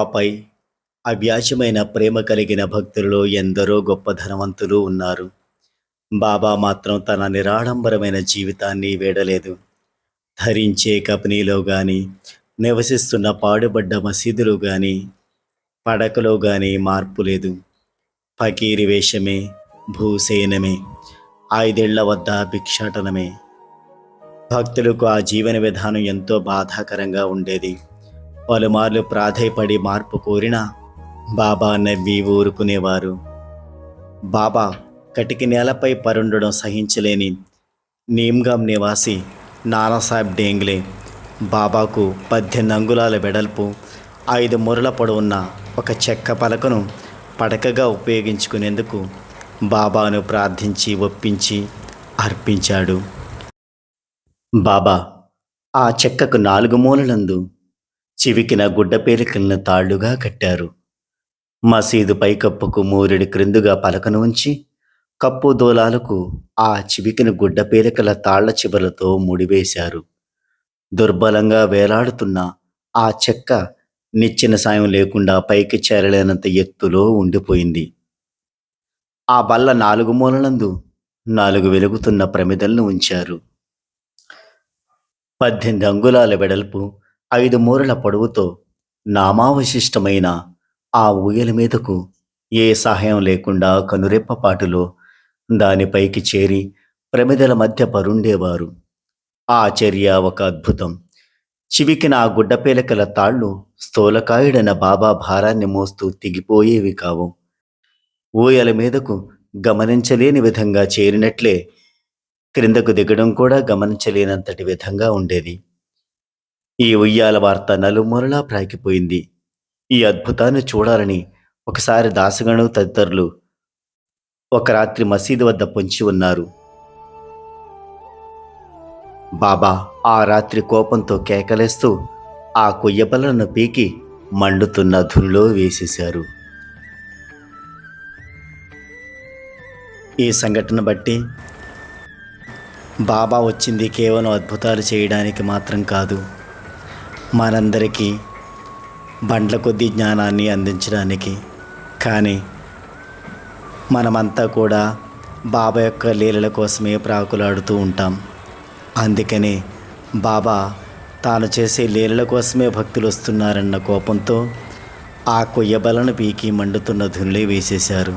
ఆపై అవ్యాజమైన ప్రేమ కలిగిన భక్తులలో ఎందరో గొప్ప ధనవంతులు ఉన్నారు. బాబా మాత్రం తన నిరాడంబరమైన జీవితాన్ని వీడలేదు. ధరించే కపనీలో గాని, నివసిస్తున్న పాడుబడ్డ మసీదులో గాని, పడకలో గాని మార్పు లేదు. ఫకీరి వేషమే, భూసేనమే, 5 వద్ద భిక్షాటనమే. భక్తులకు ఆ జీవన విధానం ఎంతో బాధాకరంగా ఉండేది. పలుమార్లు ప్రాధేయపడి మార్పు కోరినా బాబా నవ్వి ఊరుకునేవారు. బాబా కటికి నేలపై పరుండడం సహించలేని నీమ్గాం నివాసి నానాసాహెబ్ డేంగ్లే బాబాకు 18 అంగుళాల వెడల్పు, 5 మూరల పొడవున్న ఒక చెక్క పలకను పడకగా ఉపయోగించుకునేందుకు బాబాను ప్రార్థించి ఒప్పించి అర్పించాడు. బాబా ఆ చెక్కకు 4 మూలలందు చివికిన గుడ్డపేలికలను తాళ్లుగా కట్టారు. మసీదు పైకప్పుకు మూరెడి క్రిందుగా పలకను ఉంచి, కప్పు దూలాలకు ఆ చివికిన గుడ్డపేలికల తాళ్ల చివరలతో ముడివేశారు. దుర్బలంగా వేలాడుతున్న ఆ చెక్క నిచ్చెన సాయం లేకుండా పైకి చేరలేనంత ఎత్తులో ఉండిపోయింది. ఆ బల్ల 4 మూలలందు 4 వెలుగుతున్న ప్రమిదలను ఉంచారు. 18 అంగుళాల వెడల్పు, 5 మూరల పొడవుతో నామావశిష్టమైన ఆ ఊయల మీదకు ఏ సహాయం లేకుండా కనురెప్పపాటులో దానిపైకి చేరి ప్రమిదల మధ్య పరుండేవారు. ఆ చర్య ఒక అద్భుతం. చివికిన ఆ గుడ్డపేలికల తాళ్ళు స్థూలకాయుడైన బాబా భారాన్ని మోస్తూ తెగిపోయేవి కావు. ఊయల మీదకు గమనించలేని విధంగా చేరినట్లే క్రిందకు దిగడం కూడా గమనించలేనంతటి విధంగా ఉండేది. ఈ ఉయ్యాల వార్త నలుమూలలా ప్రాకిపోయింది. ఈ అద్భుతాన్ని చూడాలని ఒకసారి దాసగణు తదితరులు ఒక రాత్రి మసీదు వద్ద పొంచి ఉన్నారు. బాబా ఆ రాత్రి కోపంతో కేకలేస్తూ ఆ కొయ్యబలను పీకి మండుతున్న ధునిలో వేసేశారు. ఈ సంఘటన బట్టి బాబా వచ్చింది కేవలం అద్భుతాలు చేయడానికి మాత్రం కాదు, మనందరికీ బండ్ల కొద్ది జ్ఞానాన్ని అందించడానికి. కానీ మనమంతా కూడా బాబా యొక్క లీలల కోసమే ప్రాకులాడుతూ ఉంటాం. అందుకనే బాబా తాను చేసే లీలల కోసమే భక్తులు వస్తున్నారన్న కోపంతో ఆ కొయ్యబలను పీకి మండుతున్న ధునిలో వేసేశారు.